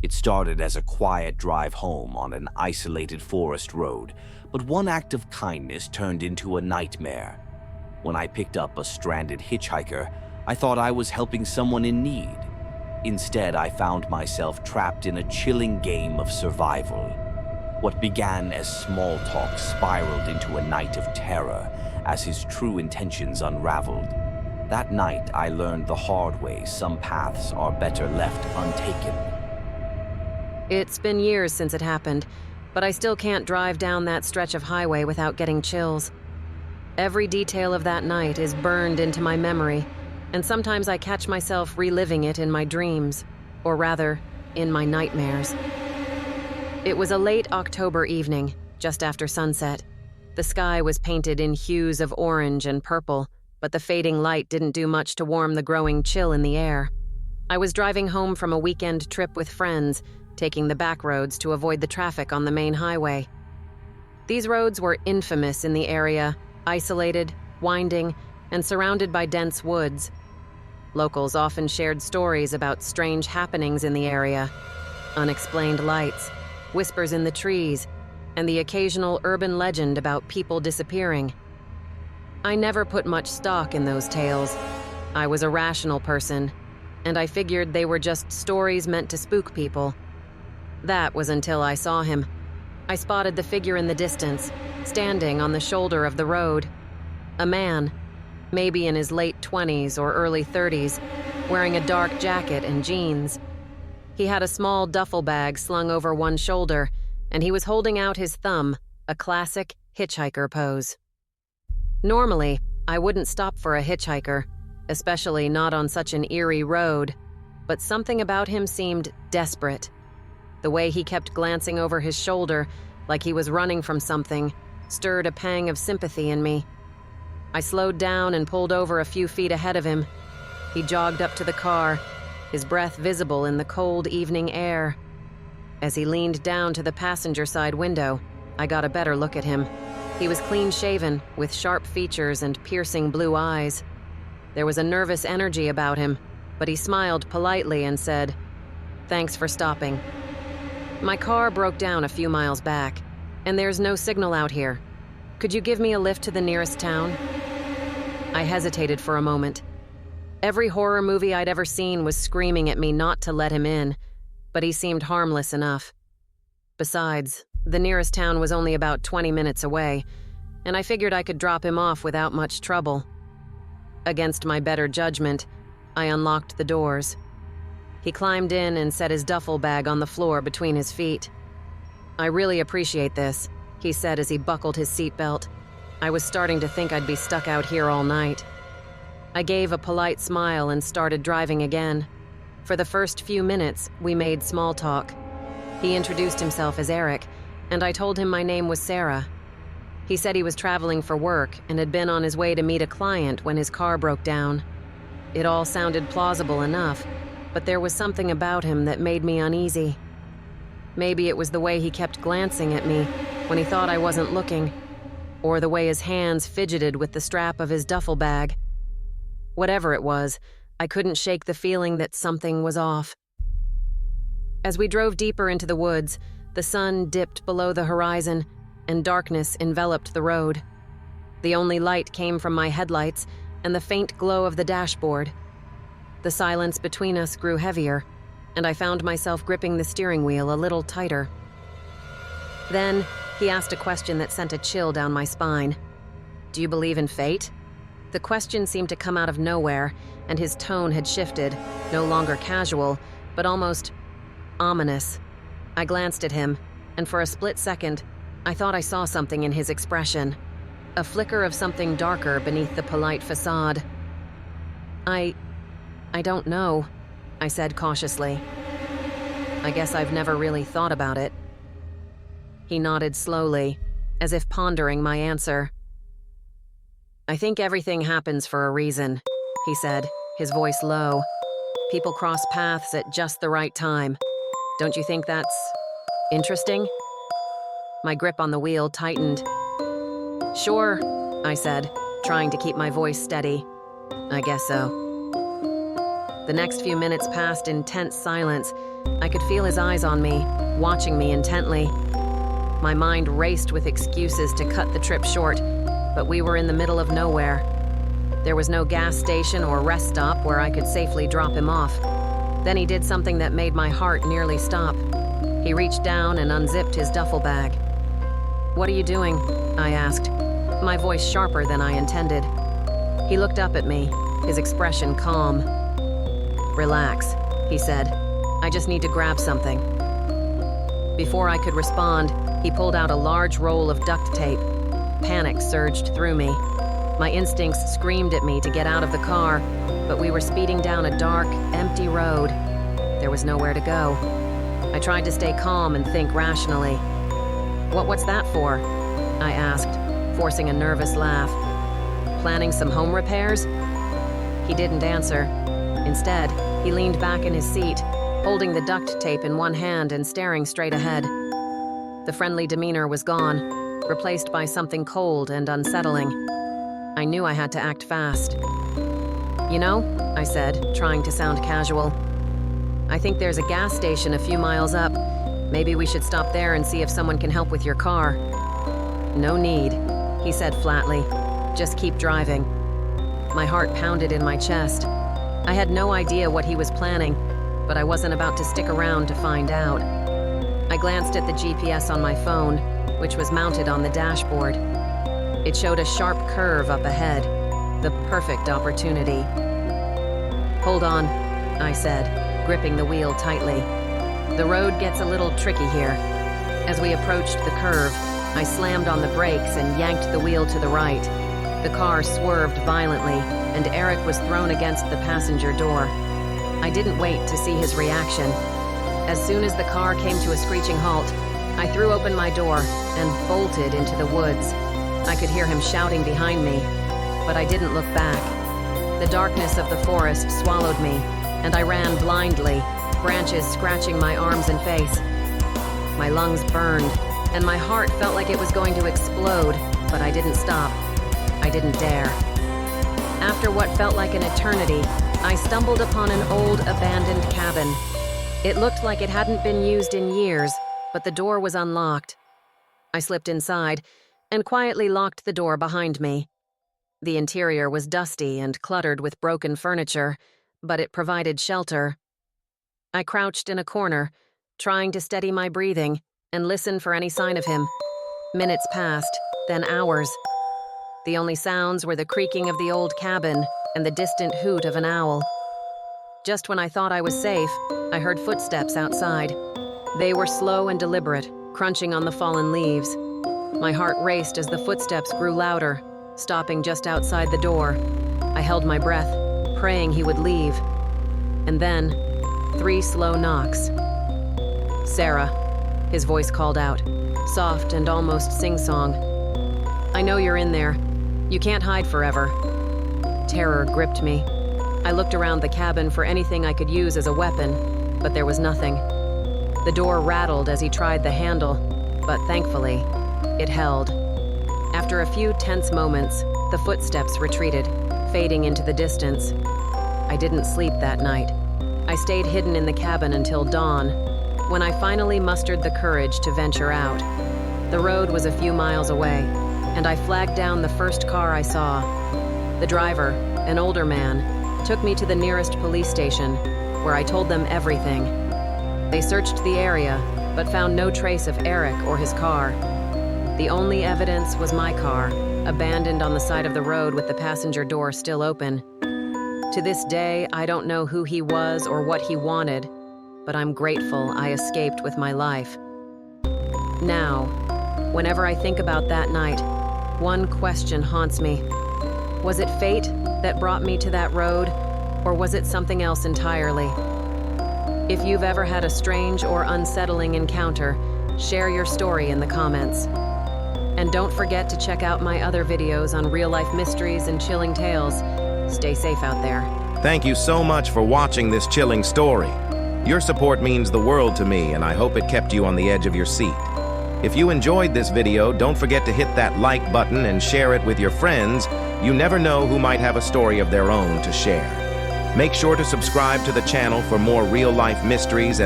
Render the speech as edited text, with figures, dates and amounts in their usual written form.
It started as a quiet drive home on an isolated forest road, but one act of kindness turned into a nightmare. When I picked up a stranded hitchhiker, I thought I was helping someone in need. Instead, I found myself trapped in a chilling game of survival. What began as small talk spiraled into a night of terror as his true intentions unraveled. That night, I learned the hard way some paths are better left untaken. It's been years since it happened, but I still can't drive down that stretch of highway without getting chills. Every detail of that night is burned into my memory, and sometimes I catch myself reliving it in my dreams, or rather, in my nightmares. It was a late October evening, just after sunset. The sky was painted in hues of orange and purple, but the fading light didn't do much to warm the growing chill in the air. I was driving home from a weekend trip with friends, taking the back roads to avoid the traffic on the main highway. These roads were infamous in the area, isolated, winding, and surrounded by dense woods. Locals often shared stories about strange happenings in the area, unexplained lights, whispers in the trees, and the occasional urban legend about people disappearing. I never put much stock in those tales. I was a rational person, and I figured they were just stories meant to spook people. That was until I saw him. I spotted the figure in the distance, standing on the shoulder of the road. A man, maybe in his late 20s or early 30s, wearing a dark jacket and jeans. He had a small duffel bag slung over one shoulder, and he was holding out his thumb, a classic hitchhiker pose. Normally, I wouldn't stop for a hitchhiker, especially not on such an eerie road, but something about him seemed desperate. The way he kept glancing over his shoulder, like he was running from something, stirred a pang of sympathy in me. I slowed down and pulled over a few feet ahead of him. He jogged up to the car, his breath visible in the cold evening air. As he leaned down to the passenger side window, I got a better look at him. He was clean-shaven, with sharp features and piercing blue eyes. There was a nervous energy about him, but he smiled politely and said, "Thanks for stopping. My car broke down a few miles back, and there's no signal out here. Could you give me a lift to the nearest town?" I hesitated for a moment. Every horror movie I'd ever seen was screaming at me not to let him in, but he seemed harmless enough. Besides, the nearest town was only about 20 minutes away, and I figured I could drop him off without much trouble. Against my better judgment, I unlocked the doors. He climbed in and set his duffel bag on the floor between his feet. "I really appreciate this," he said as he buckled his seatbelt. I was starting to think I'd be stuck out here all night. I gave a polite smile and started driving again. For the first few minutes, we made small talk. He introduced himself as Eric, and I told him my name was Sarah. He said he was traveling for work and had been on his way to meet a client when his car broke down. It all sounded plausible enough, but there was something about him that made me uneasy. Maybe it was the way he kept glancing at me when he thought I wasn't looking, or the way his hands fidgeted with the strap of his duffel bag. Whatever it was, I couldn't shake the feeling that something was off. As we drove deeper into the woods, the sun dipped below the horizon, and darkness enveloped the road. The only light came from my headlights and the faint glow of the dashboard. The silence between us grew heavier, and I found myself gripping the steering wheel a little tighter. Then, he asked a question that sent a chill down my spine. "Do you believe in fate?" The question seemed to come out of nowhere, and his tone had shifted, no longer casual, but almost ominous. I glanced at him, and for a split second, I thought I saw something in his expression. A flicker of something darker beneath the polite facade. I don't know," I said cautiously. "I guess I've never really thought about it." He nodded slowly, as if pondering my answer. "I think everything happens for a reason," he said, his voice low. "People cross paths at just the right time. Don't you think that's interesting?" My grip on the wheel tightened. "Sure," I said, trying to keep my voice steady. "I guess so." The next few minutes passed in tense silence. I could feel his eyes on me, watching me intently. My mind raced with excuses to cut the trip short, but we were in the middle of nowhere. There was no gas station or rest stop where I could safely drop him off. Then he did something that made my heart nearly stop. He reached down and unzipped his duffel bag. "What are you doing?" I asked, my voice sharper than I intended. He looked up at me, his expression calm. "Relax," he said. "I just need to grab something." Before I could respond, he pulled out a large roll of duct tape. Panic surged through me. My instincts screamed at me to get out of the car, but we were speeding down a dark, empty road. There was nowhere to go. I tried to stay calm and think rationally. What's that for?" I asked, forcing a nervous laugh. "Planning some home repairs?" He didn't answer. Instead, he leaned back in his seat, holding the duct tape in one hand and staring straight ahead. The friendly demeanor was gone, replaced by something cold and unsettling. I knew I had to act fast. "You know," I said, trying to sound casual, "I think there's a gas station a few miles up. Maybe we should stop there and see if someone can help with your car." "No need," he said flatly. "Just keep driving." My heart pounded in my chest. I had no idea what he was planning, but I wasn't about to stick around to find out. I glanced at the GPS on my phone, which was mounted on the dashboard. It showed a sharp curve up ahead, the perfect opportunity. "Hold on," I said, gripping the wheel tightly. "The road gets a little tricky here." As we approached the curve, I slammed on the brakes and yanked the wheel to the right. The car swerved violently, and Eric was thrown against the passenger door. I didn't wait to see his reaction. As soon as the car came to a screeching halt, I threw open my door and bolted into the woods. I could hear him shouting behind me, but I didn't look back. The darkness of the forest swallowed me, and I ran blindly, branches scratching my arms and face. My lungs burned, and my heart felt like it was going to explode, but I didn't stop. I didn't dare. After what felt like an eternity, I stumbled upon an old abandoned cabin. It looked like it hadn't been used in years, but the door was unlocked. I slipped inside and quietly locked the door behind me. The interior was dusty and cluttered with broken furniture, but it provided shelter. I crouched in a corner, trying to steady my breathing and listen for any sign of him. Minutes passed, then hours. The only sounds were the creaking of the old cabin and the distant hoot of an owl. Just when I thought I was safe, I heard footsteps outside. They were slow and deliberate, crunching on the fallen leaves. My heart raced as the footsteps grew louder, stopping just outside the door. I held my breath, praying he would leave. And then, 3 slow knocks. "Sarah," his voice called out, soft and almost sing-song. "I know you're in there. You can't hide forever." Terror gripped me. I looked around the cabin for anything I could use as a weapon, but there was nothing. The door rattled as he tried the handle, but thankfully, it held. After a few tense moments, the footsteps retreated, fading into the distance. I didn't sleep that night. I stayed hidden in the cabin until dawn, when I finally mustered the courage to venture out. The road was a few miles away, and I flagged down the first car I saw. The driver, an older man, took me to the nearest police station, where I told them everything. They searched the area, but found no trace of Eric or his car. The only evidence was my car, abandoned on the side of the road with the passenger door still open. To this day, I don't know who he was or what he wanted, but I'm grateful I escaped with my life. Now, whenever I think about that night, one question haunts me. Was it fate that brought me to that road, or was it something else entirely? If you've ever had a strange or unsettling encounter, share your story in the comments. And don't forget to check out my other videos on real-life mysteries and chilling tales. Stay safe out there. Thank you so much for watching this chilling story. Your support means the world to me, and I hope it kept you on the edge of your seat. If you enjoyed this video, don't forget to hit that like button and share it with your friends. You never know who might have a story of their own to share. Make sure to subscribe to the channel for more real-life mysteries and